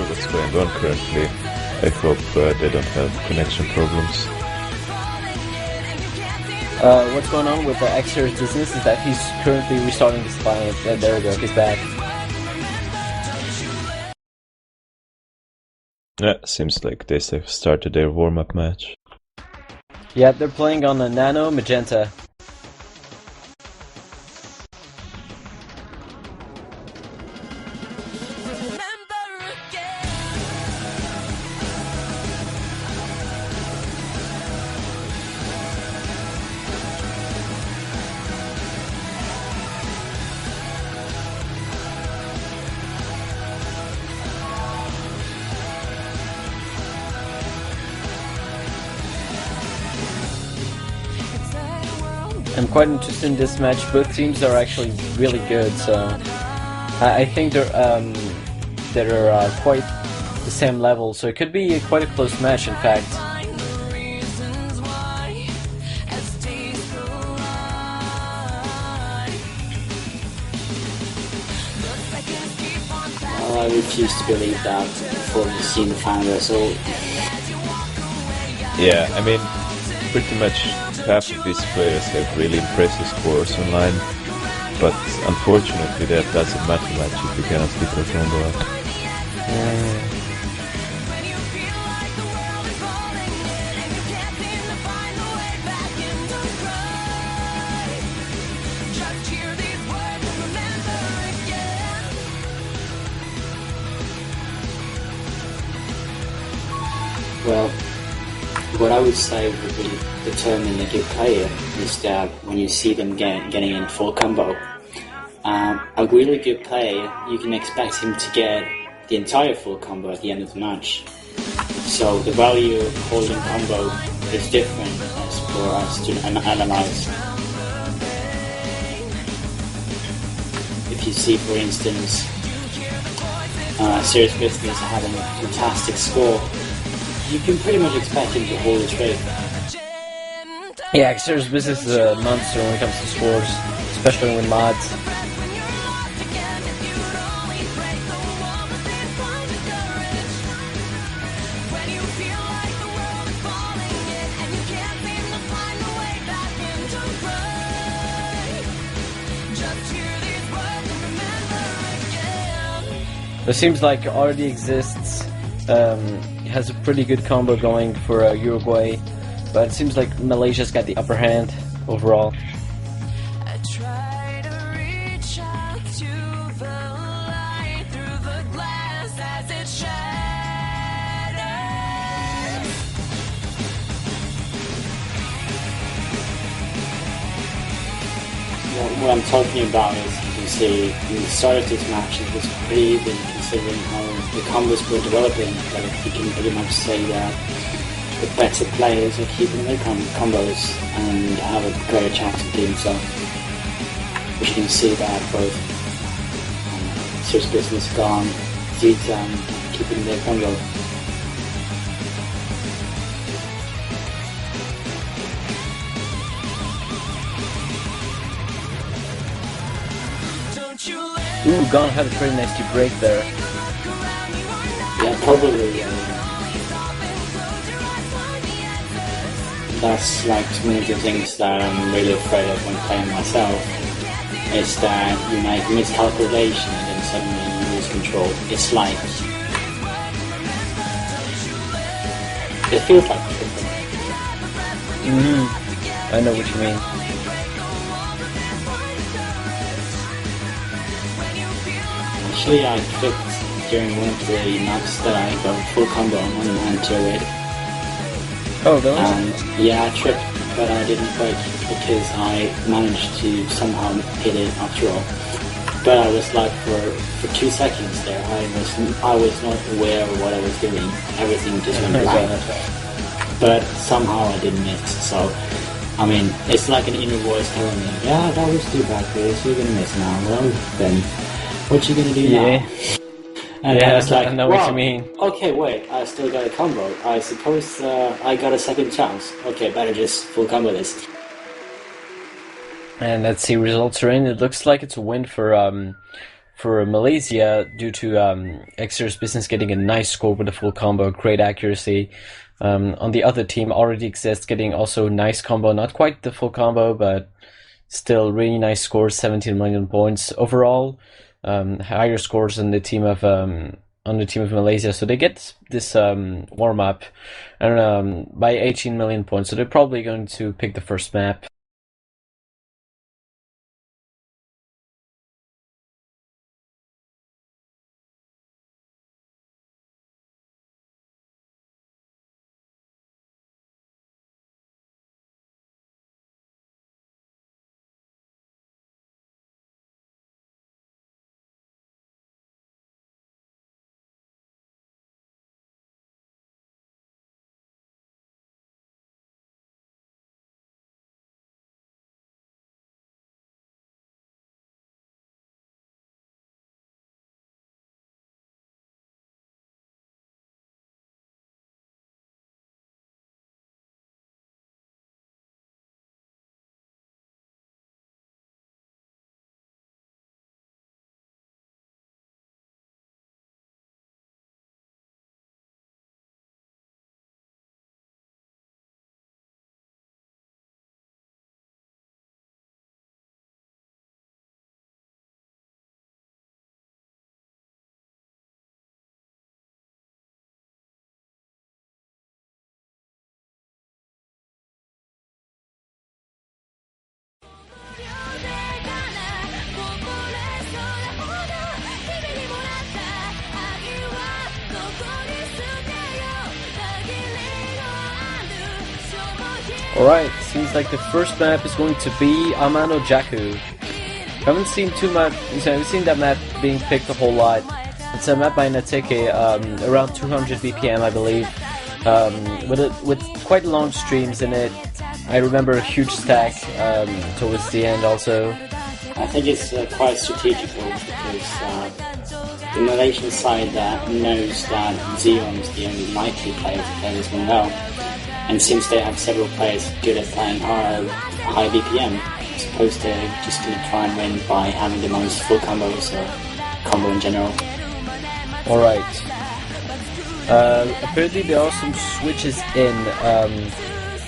what's going on currently. I hope they don't have connection problems. What's going on with the Xer's business is that he's currently restarting his client. There we go, he's back. Yeah, seems like they started their warm-up match. Yeah, they're playing on a Nano Magenta. I'm quite interested in this match. Both teams are actually really good, so I think they're quite the same level. So it could be quite a close match, in fact. Well, I refuse to believe that before we've seen the final result. Yeah, I mean, pretty much half of these players have really impressive scores online, but unfortunately that doesn't matter much if you cannot keep your combo up. Well, what I would say would be determine a good player is that when you see them getting in full combo, a really good player, you can expect him to get the entire full combo at the end of the match. So the value of holding combo is different as for us to analyze. If you see, for instance, Serious Business having a fantastic score, you can pretty much expect him to hold his rate. Yeah, Serious Business is a monster when it comes to scores, especially with mods. It seems like already exists. Has a pretty good combo going for Uruguay, but it seems like Malaysia's got the upper hand overall. What I'm talking about is, you can see in the start of this match it was pretty even considering how the combos were developing, but you can pretty much say that the better players are keeping their combos and have a greater chance of doing so. Which you can see that both Serious Business gone, Zeta keeping their combo. Ooh, Gon had a pretty nasty break there. Yeah, probably. That's like one of the things that I'm really afraid of when playing myself, is that you make a miscalculation and then suddenly you lose control. It's like... it feels like tripping. I know what you mean. Actually, I tripped during one of the maps that I got full combo on and to it. Oh, really? Yeah, I tripped, but I didn't break because I managed to somehow hit it after all. But I was like, for 2 seconds there, I was not aware of what I was doing. Everything just went blank. But somehow I didn't miss. So, I mean, it's like an inner voice telling me, yeah, that was too bad, Chris. You're gonna miss now. Well, then, what you gonna do now? And yeah, I was like, I know what you mean. Okay, wait, I still got a combo. I suppose I got a second chance. Okay, better just full combo this. And let's see results are in. It looks like it's a win for for Malaysia due to Exeter's Business getting a nice score with a full combo, great accuracy. On the other team, already exists getting also nice combo, not quite the full combo, but still really nice scores, 17 million points overall. Higher scores than the team of Malaysia, so they get this warm up and by 18 million points. So they're probably going to pick the first map. Alright, seems like the first map is going to be Amano Jaku. Haven't seen that map being picked a whole lot. It's a map by Nateke, around 200 BPM, I believe, with quite long streams in it. I remember a huge stack towards the end also. I think it's quite strategical because the Malaysian side that knows that Zeon is the only likely player to play this one well, and since they have several players good at playing high BPM, as opposed to just going to try and win by having the most full combos or combo in general. Alright. Apparently there are some switches in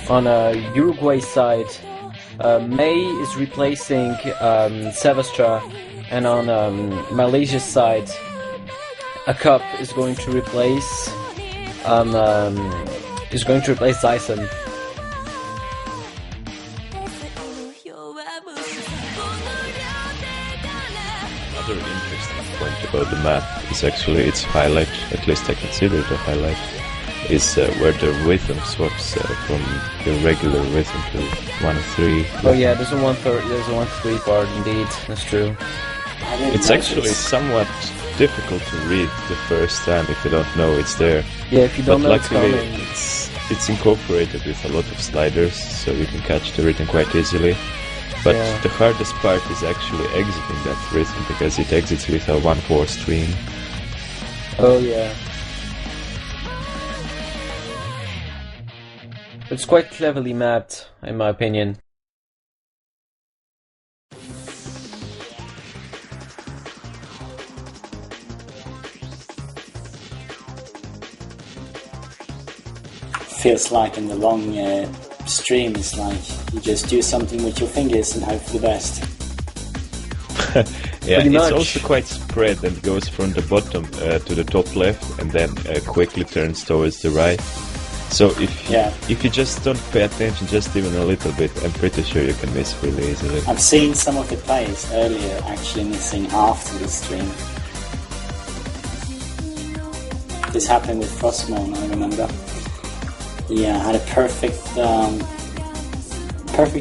on a Uruguay side. May is replacing Sevastra, and on Malaysia's side, a cup is going to replace Zyson. Another interesting point about the map is actually its highlight, at least I consider it a highlight, is where the rhythm swaps from the regular rhythm to 1-3. Oh yeah, there's a 1-3 part indeed, that's true. It's actually somewhat difficult to read the first time if you don't know it's there. Yeah, if you don't know it's coming. Luckily, it's incorporated with a lot of sliders, so you can catch the rhythm quite easily. But yeah, the hardest part is actually exiting that rhythm, because it exits with a 1-4 stream. oh yeah. It's quite cleverly mapped, in my opinion. Feels like in the long stream, it's like you just do something with your fingers and hope for the best. Yeah, Pretty it's much. also quite spread and goes from the bottom to the top left, and then quickly turns towards the right. So if you just don't pay attention just even a little bit, I'm pretty sure you can miss really easily. I've seen some of the players earlier actually missing after the stream. This happened with Frostmourne, I remember. He had a perfect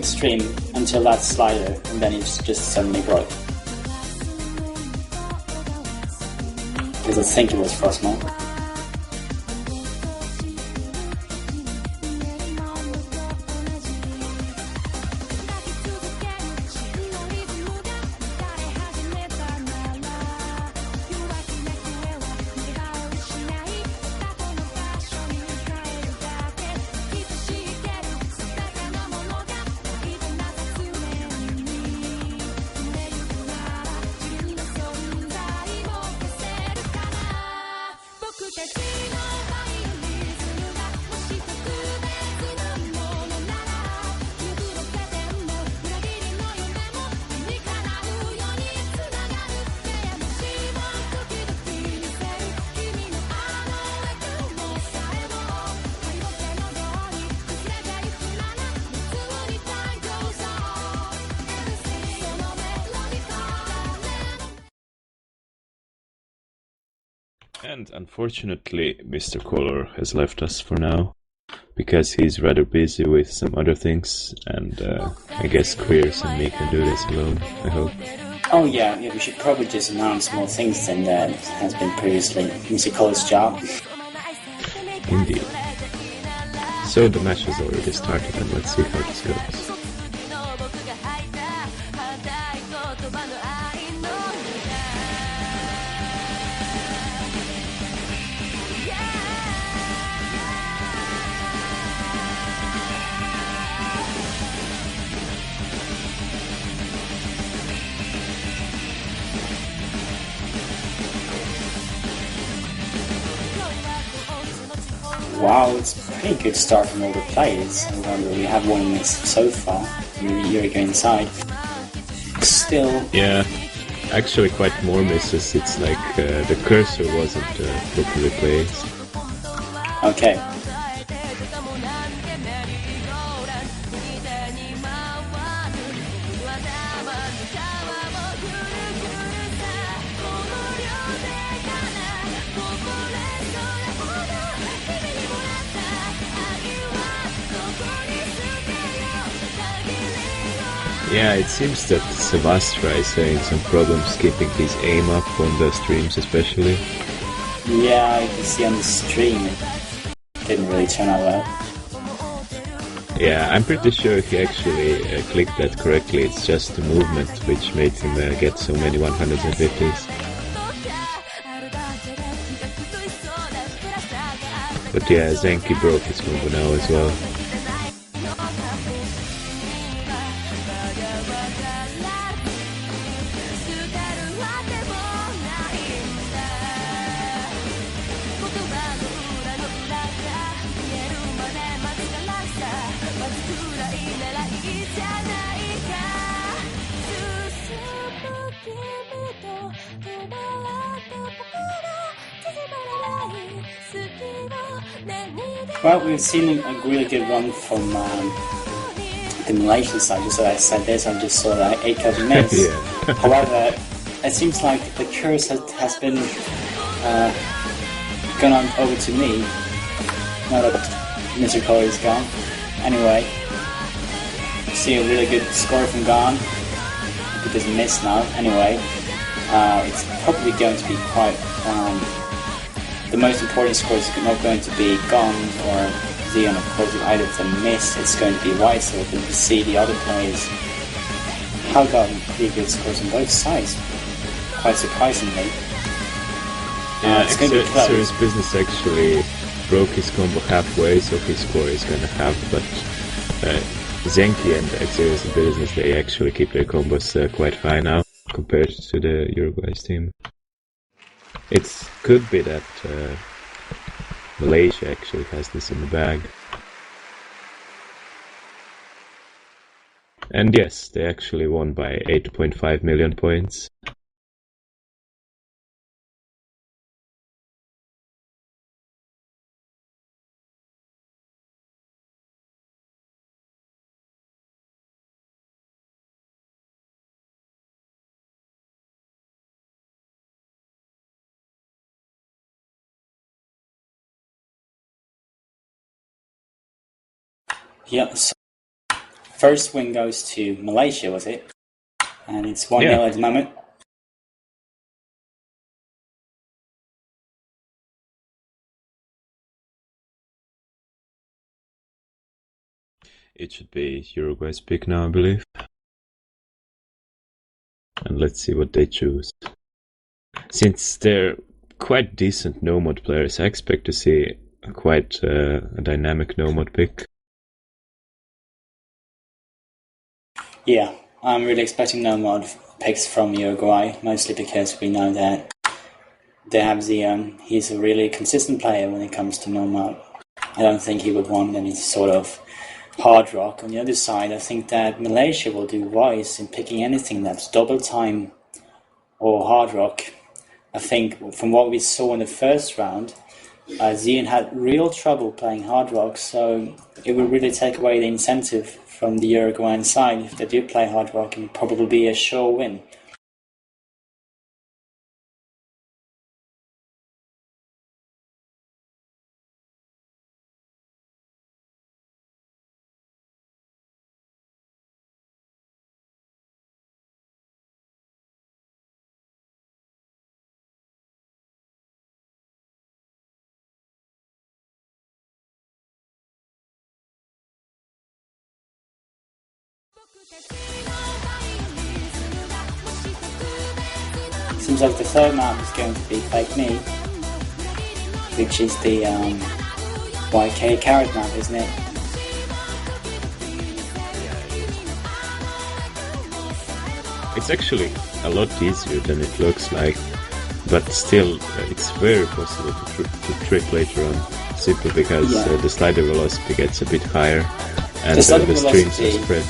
stream until that slider, and then it just suddenly broke. Because I think it was Frostmourne. And unfortunately, Mr. Color has left us for now, because he's rather busy with some other things, and I guess Queers and me can do this alone, I hope. Oh yeah, we should probably just announce more things than that has been previously. Mr. Color's job. Indeed. So the match has already started, and let's see how this goes. Wow, it's a pretty good start from all the players. Remember, we have one miss so far. Uruguay inside. Still... Yeah, actually quite more misses. It's like the cursor wasn't properly placed. Okay. Yeah, it seems that Sevastra is having some problems keeping his aim up on the streams especially. Yeah, you can see on the stream it didn't really turn out well. Yeah, I'm pretty sure he actually clicked that correctly. It's just the movement which made him get so many 150s. But yeah, Zenki broke his combo now as well. Well, we've seen a really good run from the Malaysian side. Just as I said this, I just saw that 8 miss. Yeah. However, it seems like the curse has been gone on over to me. Now that Mr. Color is gone. Anyway, see a really good score from Gon. It doesn't miss now. Anyway, it's probably going to be quite... the most important score is not going to be Gon's or Zion. Of course, if either of them miss, it's going to be White. So we can see the other players have gotten pretty good scores on both sides, quite surprisingly. Yeah, Serious Business actually broke his combo halfway, so his score is gonna half, but Zenki and Serious Business, they actually keep their combos quite high now, compared to the Uruguay's team. It could be that Malaysia actually has this in the bag. And yes, they actually won by 8.5 million points. Yeah, so first win goes to Malaysia, was it? And it's 1-0 at the moment. It should be Uruguay's pick now, I believe. And let's see what they choose. Since they're quite decent no-mod players, I expect to see quite a dynamic no-mod pick. Yeah, I'm really expecting no-mod picks from Uruguay, mostly because we know that they have Zion. He's a really consistent player when it comes to no-mod. I don't think he would want any sort of hard rock. On the other side, I think that Malaysia will do wise in picking anything that's double time or hard rock. I think from what we saw in the first round, Zion had real trouble playing hard rock, so it would really take away the incentive from the Uruguayan side. If they do play hard rock, it would probably be a sure win. Seems like the third map is going to be Fake Me, which is the YK carrot map, isn't it? It's actually a lot easier than it looks like, but still it's very possible to trick later on, simply because the slider velocity gets a bit higher and the strings are spread.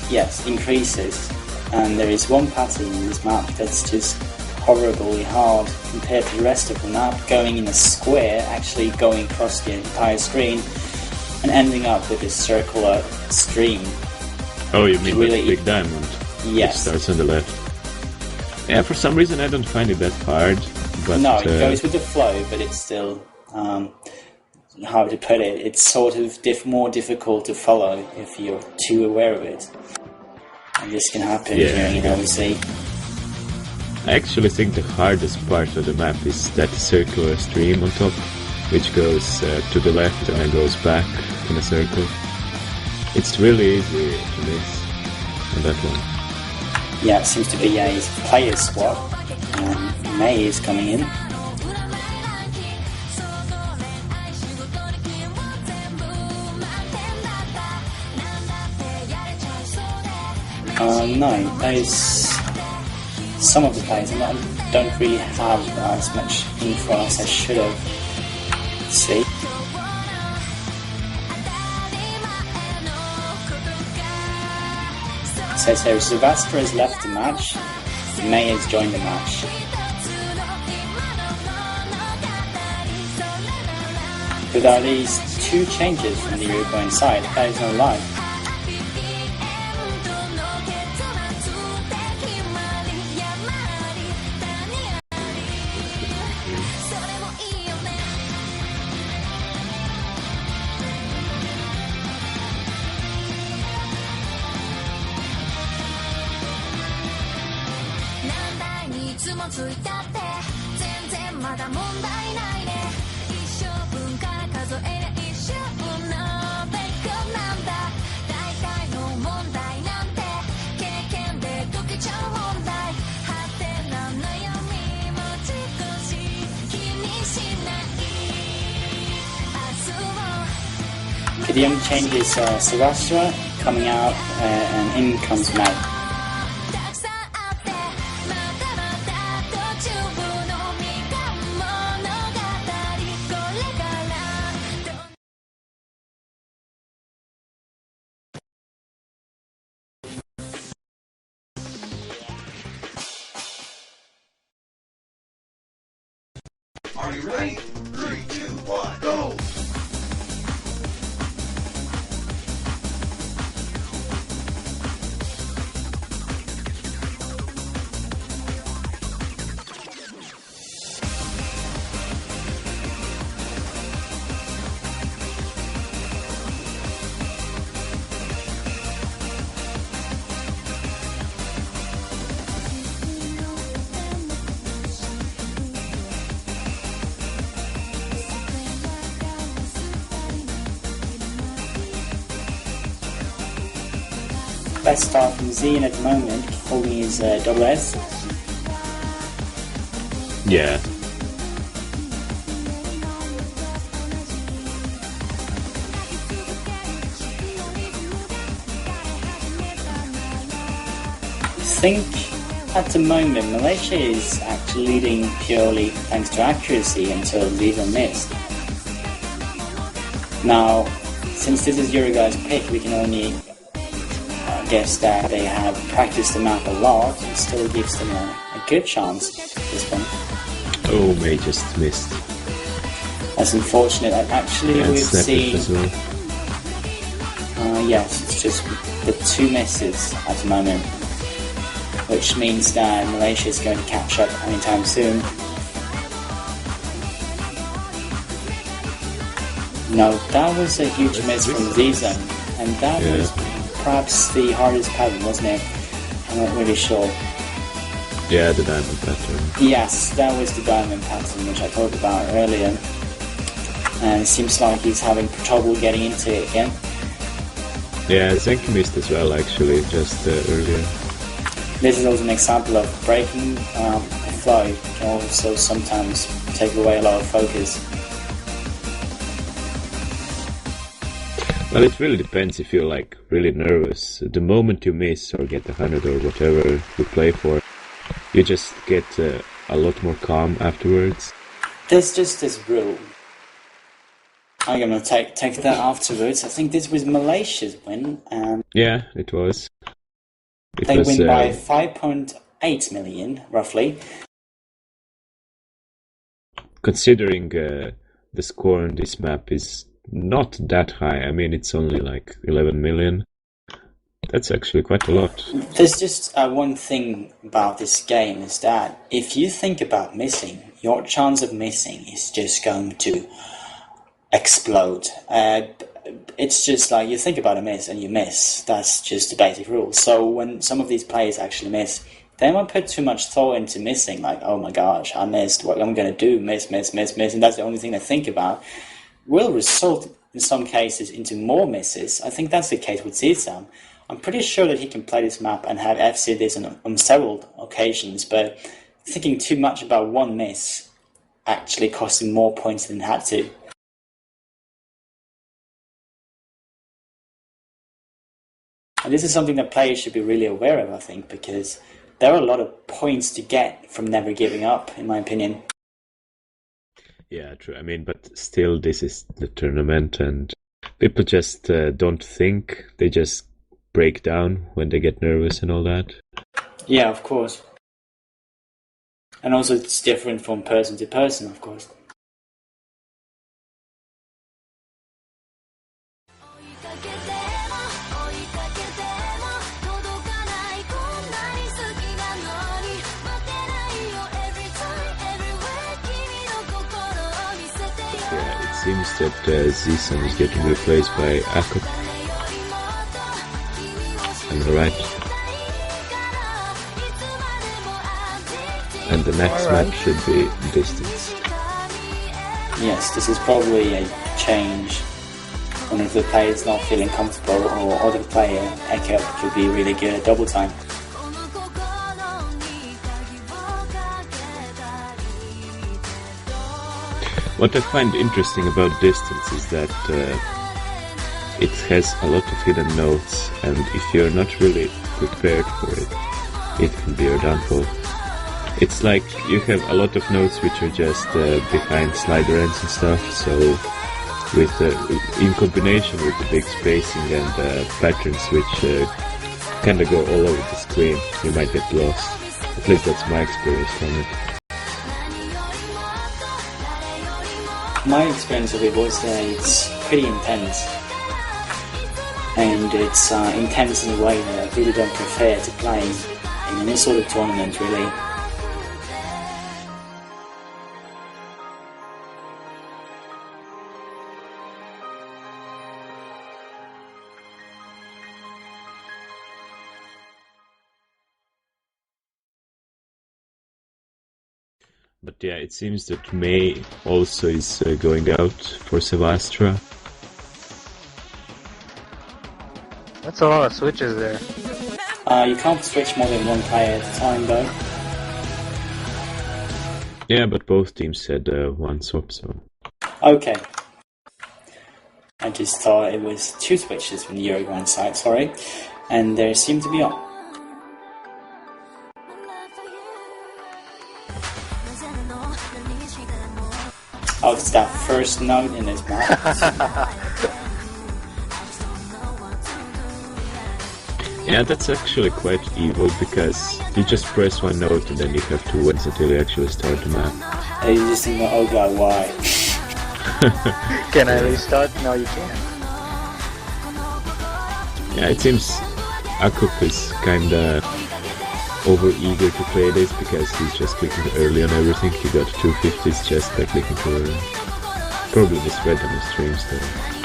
Yes, increases, and there is one pattern in this map that's just horribly hard compared to the rest of the map, going in a square, actually going across the entire screen and ending up with this circular stream. Oh, you mean really, that big diamond? Yes. It starts on the left. Yeah, for some reason I don't find it that hard. But, no, it goes with the flow, but it's still, how to put it, it's sort of more difficult to follow if you're too aware of it. And this can happen during an OC. I actually think the hardest part of the map is that circular stream on top, which goes to the left and then goes back in a circle. It's really easy to miss on that one. Yeah, it seems to be a player swap. May is coming in. No, there's some of the players, and I don't really have as much info as I should have. Let's see. It says here, Sylvester has left the match, May has joined the match. Without these two changes from the Uruguayan side, that is no lie. The only change is Sarastra coming out and in comes May. Are you ready? 3, 2, 1, go! Best start from Zian at the moment, holding his double S. Yeah. I think at the moment Malaysia is actually leading purely thanks to accuracy until Zian missed. Now, since this is Uruguay's pick, we can only guess that they have practiced the map a lot. It still gives them a good chance at this point. Oh, May just missed. That's unfortunate. Actually, and we've seen... as well. Yes, it's just the two misses at the moment, which means that Malaysia is going to catch up anytime soon. No, that was a huge miss from Zizan, and that was perhaps the hardest pattern, wasn't it? I'm not really sure. Yeah, the diamond pattern. Yes, that was the diamond pattern which I talked about earlier. And it seems like he's having trouble getting into it again. Yeah, Zenk missed as well, actually, just earlier. This is also an example of breaking a flow can also sometimes take away a lot of focus. Well, it really depends if you're like really nervous. The moment you miss or get 100 or whatever you play for, you just get a lot more calm afterwards. There's just this rule. I'm gonna take that afterwards. I think this was Malaysia's win. Yeah, it was. They win by 5.8 million, roughly. Considering the score on this map is not that high. I mean, it's only like 11 million. That's actually quite a lot. There's just one thing about this game is that if you think about missing, your chance of missing is just going to explode. It's just like you think about a miss and you miss. That's just the basic rule. So when some of these players actually miss, they won't put too much thought into missing. Like, oh my gosh, I missed. What am I going to do? Miss. And that's the only thing they think about. Will result in some cases into more misses. I think that's the case with Zizam. I'm pretty sure that he can play this map and have FC this on several occasions, but thinking too much about one miss actually cost him more points than it had to. And this is something that players should be really aware of, I think, because there are a lot of points to get from never giving up, in my opinion. Yeah, true. I mean, but still, this is the tournament, and people just don't think. They just break down when they get nervous and all that. Yeah, of course. And also, it's different from person to person, of course. It seems that Zizam is getting replaced by Akop. Am I right? And the next match should be distance. Yes, this is probably a change. One of the players not feeling comfortable, or other player, Akop, could be really good at double time. What I find interesting about distance is that it has a lot of hidden notes, and if you're not really prepared for it, it can be your downfall. It's like you have a lot of notes which are just behind slider ends and stuff, so with in combination with the big spacing and patterns which kind of go all over the screen, you might get lost. At least that's my experience from it. My experience of it was that it's pretty intense, and it's intense in a way that I really don't prefer to play in any sort of tournament, really. But yeah, it seems that May also is going out for Sevastra. That's a lot of switches there. You can't switch more than one player at a time, though. Yeah, but both teams said one swap, so... Okay. I just thought it was two switches from the Uruguay side, sorry. And there seemed to be on. Oh, it's that first note in this map. Yeah, that's actually quite evil, because you just press one note and then you have to wait until you actually start the map. And you just think, oh god, why? Can I restart? No, you can't. Yeah, it seems Akop is kinda over-eager to play this because he's just clicking early on everything. He got 250s just by clicking too early. Probably misread on the streams though.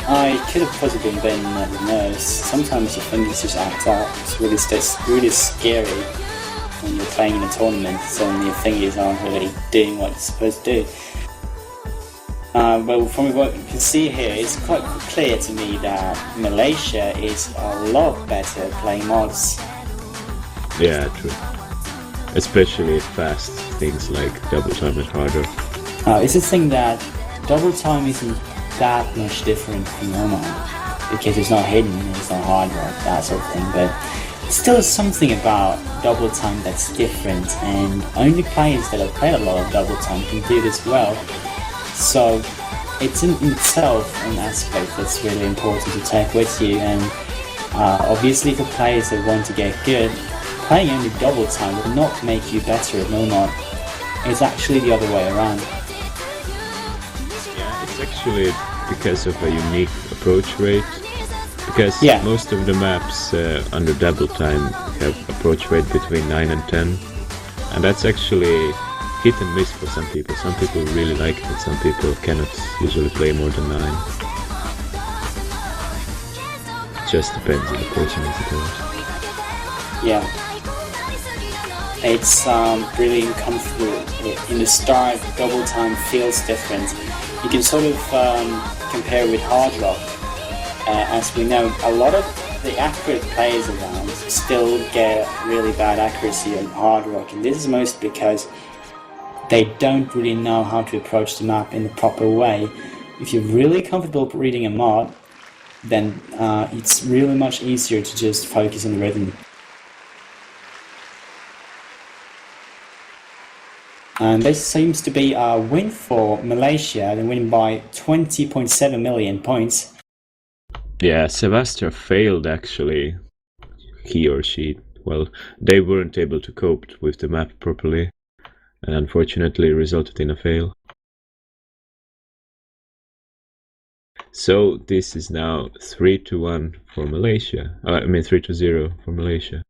I could have possibly been nervous. Sometimes your fingers just act out. It's really scary when you're playing in a tournament, so when your fingers aren't really doing what you're supposed to do. Well, from what you can see here, it's quite clear to me that Malaysia is a lot better playing mods. Yeah, true. Especially fast things like double time and harder. It's the thing that double time isn't that much different from normal, because it's not hidden, it's not hard rock, that sort of thing, but still something about double time that's different, and only players that have played a lot of double time can do this well. So it's in itself an aspect that's really important to take with you, and obviously for players that want to get good, playing only double time will not make you better at no mod. It's actually the other way around. Yeah, it's actually because of a unique approach rate. Because most of the maps under double time have approach rate between 9 and 10, and that's actually hit and miss for some people. Some people really like it, and some people cannot usually play more than 9. It just depends on the person, I suppose. Yeah. It's really uncomfortable. In the start, double time feels different. You can sort of compare with hard rock. As we know, a lot of the accurate players around still get really bad accuracy on hard rock, and this is mostly because they don't really know how to approach the map in the proper way. If you're really comfortable reading a mod, then it's really much easier to just focus on the rhythm. And this seems to be a win for Malaysia. They win by 20.7 million points. Yeah, Sebastian failed actually. He or she. Well, they weren't able to cope with the map properly, and unfortunately resulted in a fail. So this is now 3-1 for Malaysia. 3-0 for Malaysia.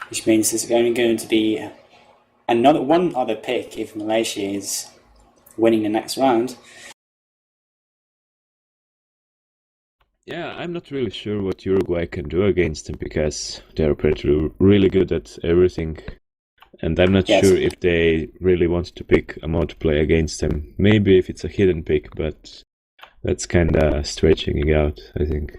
Which means there's only going to be one other pick if Malaysia is winning the next round. Yeah, I'm not really sure what Uruguay can do against them, because they're apparently really good at everything. And I'm not sure if they really want to pick a mod to play against them. Maybe if it's a hidden pick, but that's kinda stretching it out, I think.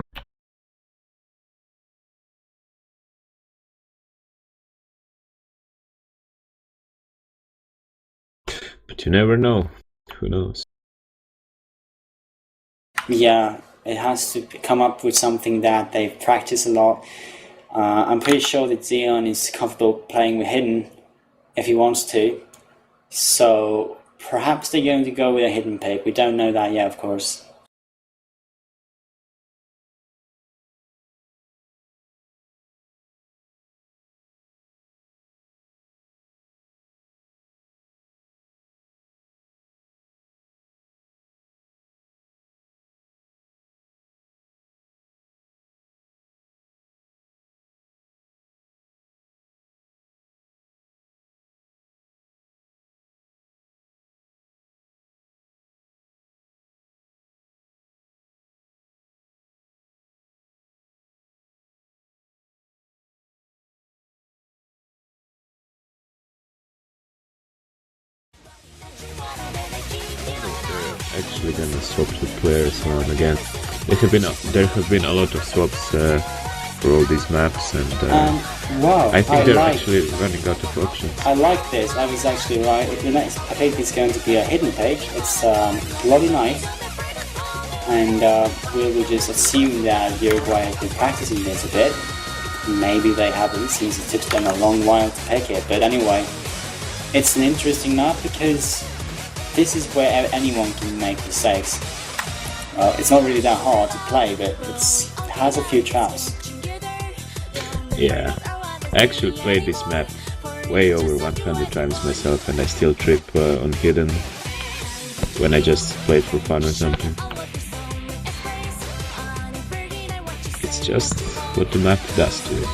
But you never know. Who knows? Yeah, it has to come up with something that they've practiced a lot. I'm pretty sure that Zion is comfortable playing with hidden if he wants to. So perhaps they're going to go with a hidden pick. We don't know that yet, of course. Actually gonna swap the players around again. There have been a lot of swaps for all these maps, and wow, I think they're actually running out of options. I like this. I was actually right. The next pick is going to be a hidden page. It's Bloody Night, and we'll just assume that Uruguay has been practicing this a bit. Maybe they haven't, since it took them a long while to pick it. But anyway, it's an interesting map because this is where anyone can make mistakes. It's not really that hard to play, but it has a few traps. Yeah, I actually played this map way over 100 times myself, and I still trip on hidden when I just played for fun or something. It's just what the map does to it.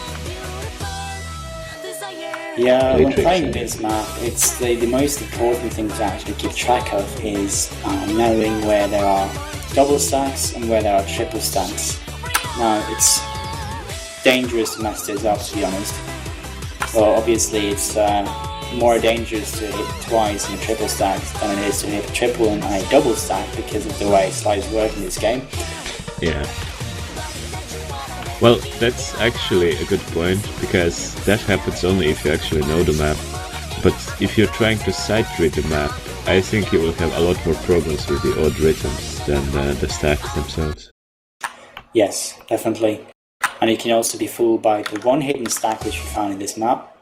Yeah, when playing this map, it's the most important thing to actually keep track of is knowing where there are double stacks and where there are triple stacks. Now, dangerous to mess this up, to be honest. Well, obviously it's more dangerous to hit twice in a triple stack than it is to hit a triple and a double stack because of the way slides work in this game. Yeah. Well, that's actually a good point, because that happens only if you actually know the map. But if you're trying to sight read the map, I think you will have a lot more problems with the odd rhythms than the stacks themselves. Yes, definitely. And you can also be fooled by the one hidden stack which we found in this map.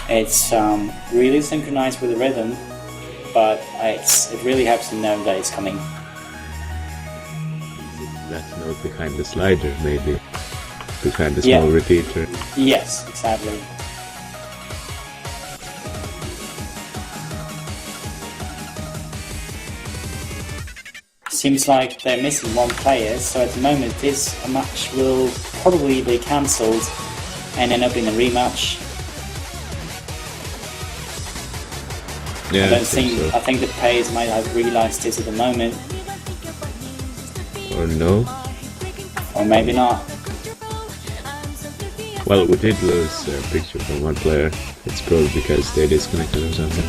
It's really synchronized with the rhythm, but it really helps to know that it's coming. That note behind the slider, maybe. Behind the small repeater. Yes, exactly. Seems like they're missing one player, so at the moment this match will probably be cancelled and end up in a rematch. Yeah, I think the players might have realised this at the moment. Or no? Or maybe not. Well, we did lose a picture from one player. It's probably because they disconnected or something.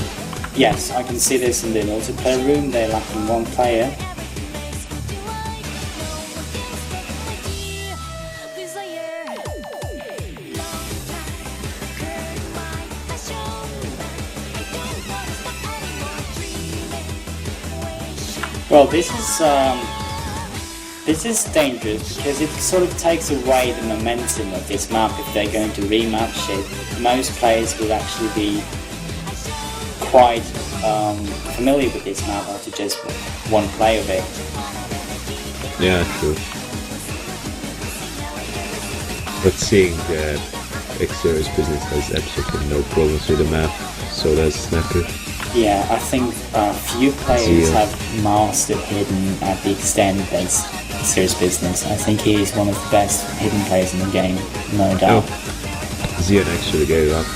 Yes, I can see this in the multiplayer room. They're lacking one player. Well, this is dangerous because it sort of takes away the momentum of this map if they're going to rematch it. Most players will actually be quite familiar with this map after just one play of it. Yeah, true. But seeing that Xerious Business has absolutely no problems with the map, so does Snapper. Yeah, I think few players have mastered Hidden at the extent as Xerious Business. I think he is one of the best Hidden players in the game, no doubt. Oh, Zion actually gave up.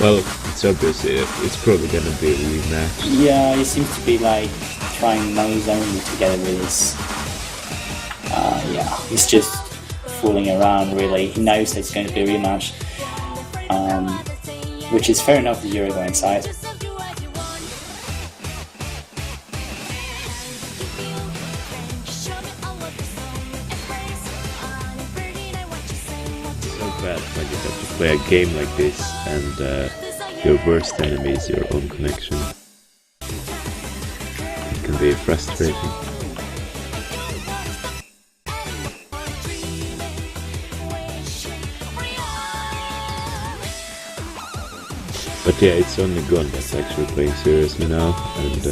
Well, it's obvious it's probably gonna be a rematch. Yeah, he seems to be like trying nose only to get rid of this. Yeah, he's just fooling around really. He knows that it's going to be a rematch. Which is fair enough, the Uruguayan side. So bad when you have to play a game like this and your worst enemy is your own connection. It can be frustrating. But yeah, it's only Gon that's actually playing seriously now, and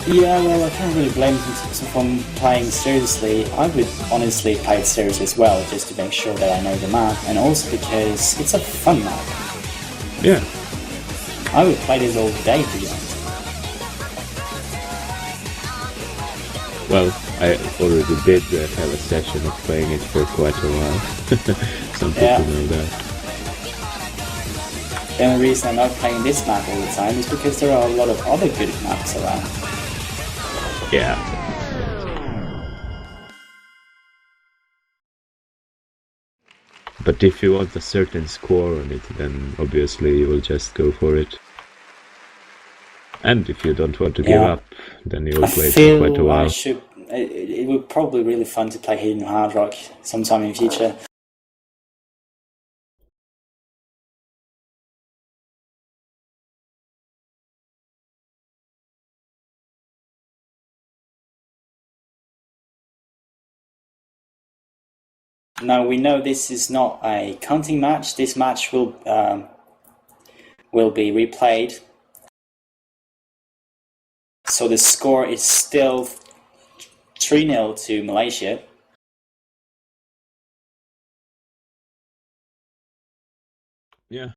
yeah, well, I can't really blame him from playing seriously. I would honestly play it seriously as well, just to make sure that I know the map, and also because it's a fun map. yeah. I would play this all day, to be honest. Well, I already did have a session of playing it for quite a while. Some people know that. The only reason I'm not playing this map all the time is because there are a lot of other good maps around. Yeah. But if you want a certain score on it, then obviously you will just go for it. And if you don't want to give up, then you will play it for quite a while. It would probably be really fun to play Hidden Hard Rock sometime in the future. Now we know this is not a counting match. This match will be replayed. So the score is still 3-0 to Malaysia. Yeah.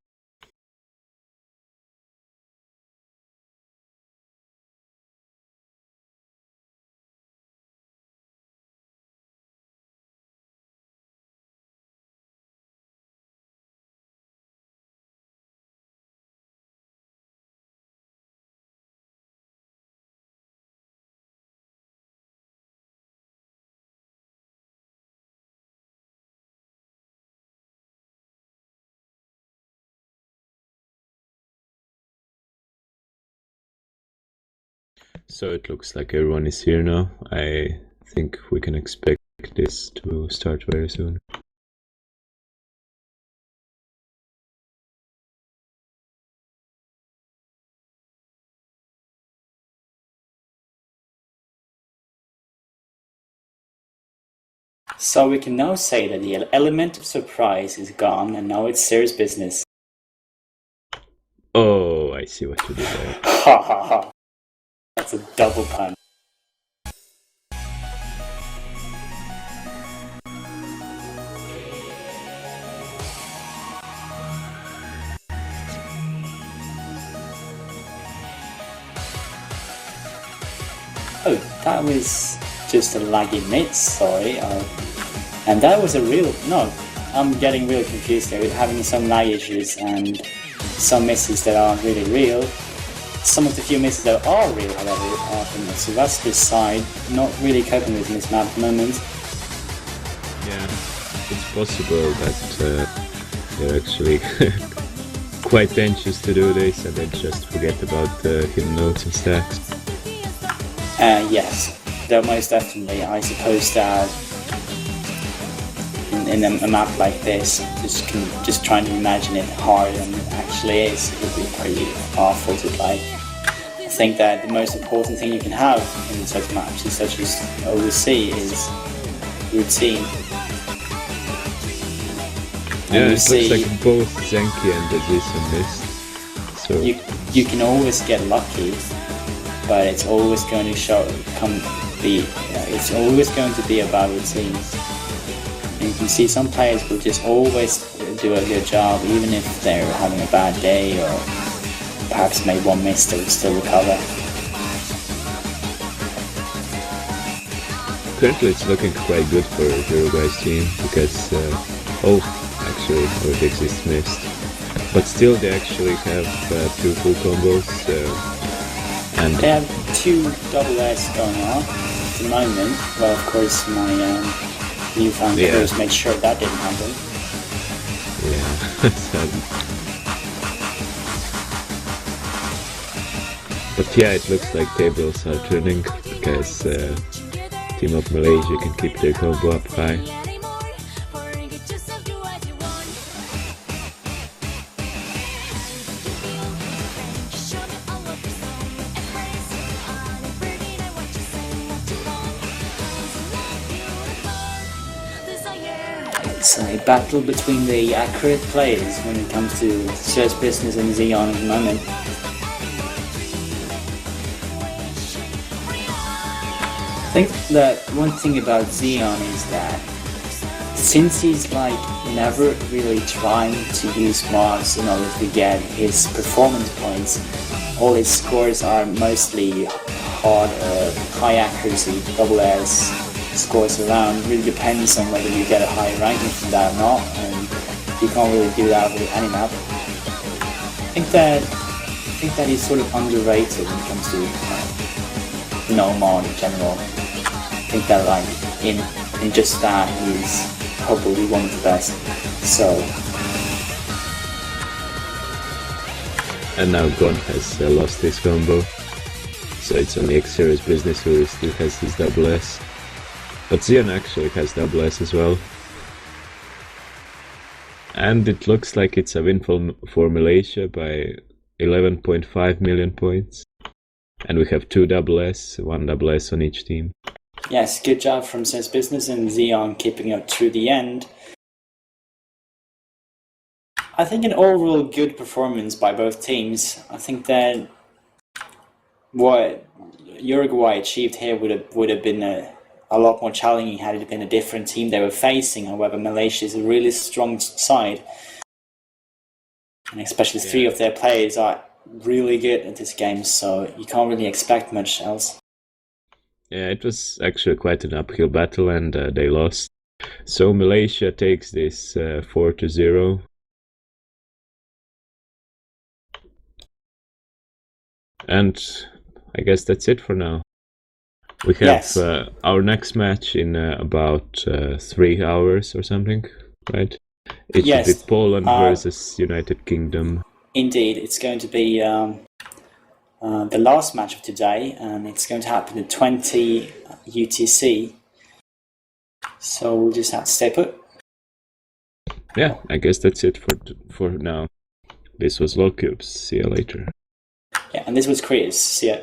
So it looks like everyone is here now. I think we can expect this to start very soon. So we can now say that the element of surprise is gone and now it's serious business. Oh, I see what you did there. Ha ha ha. That's a double pun. Oh, that was just a laggy mid, sorry. And that was a real... No, I'm getting really confused there with having some lag issues and some misses that aren't really real. Some of the few misses that are real, however, are from the Sylvester's side, not really coping with this map at the moment. Yeah, it's possible that they're actually quite anxious to do this and then just forget about hidden notes and stacks. Yes, though most definitely. I suppose that in a map like this, just trying to imagine it harder than it actually is, it would be pretty awful to play. I think that the most important thing you can have in such maps, such as OC, is routine. Yeah, it looks like both Zenki and Aziz are missed. So you can always get lucky, but it's always going to it's always going to be about routine. And you can see some players will just always do a good job, even if they're having a bad day or perhaps made one miss, they will still recover. Currently it's looking quite good for Uruguay's team because actually Ortix is missed, but still they actually have 2 full combos. And they have 2 double S going on at the moment. Well, of course, my newfound players made sure that didn't happen. Yeah. But yeah, it looks like tables are turning because Team of Malaysia can keep their combo up high. It's a battle between the accurate players when it comes to Serious Business and Xeon at the moment. I think that one thing about Xeon is that since he's like never really trying to use mods in order to get his performance points, all his scores are mostly high accuracy, double S scores around. It really depends on whether you get a high ranking from that or not, and you can't really do that with any map. I think that he's sort of underrated when it comes to no mod in general. I think that like in just that he's probably one of the best. So. And now Gon has lost his combo, so it's only X-Series Business who still has his double S. But Xeon actually has double S as well. And it looks like it's a win for Malaysia by 11.5 million points. And we have 2 double S, 1 double S on each team. Yes, good job from Serious Business and Xeon keeping up through the end. I think an overall good performance by both teams. I think that what Uruguay achieved here would have been a lot more challenging had it been a different team they were facing. However, Malaysia is a really strong side, and especially 3 of their players are really good at this game, so you can't really expect much else. Yeah, it was actually quite an uphill battle and they lost. So Malaysia takes this 4-0. And I guess that's it for now. We have our next match in about 3 hours or something, right? It should be Poland versus United Kingdom. Indeed, it's going to be the last match of today, and it's going to happen at 20 UTC. So we'll just have to stay put. Yeah, I guess that's it for now. This was Locubes. See you later. Yeah, and this was Chris. See ya.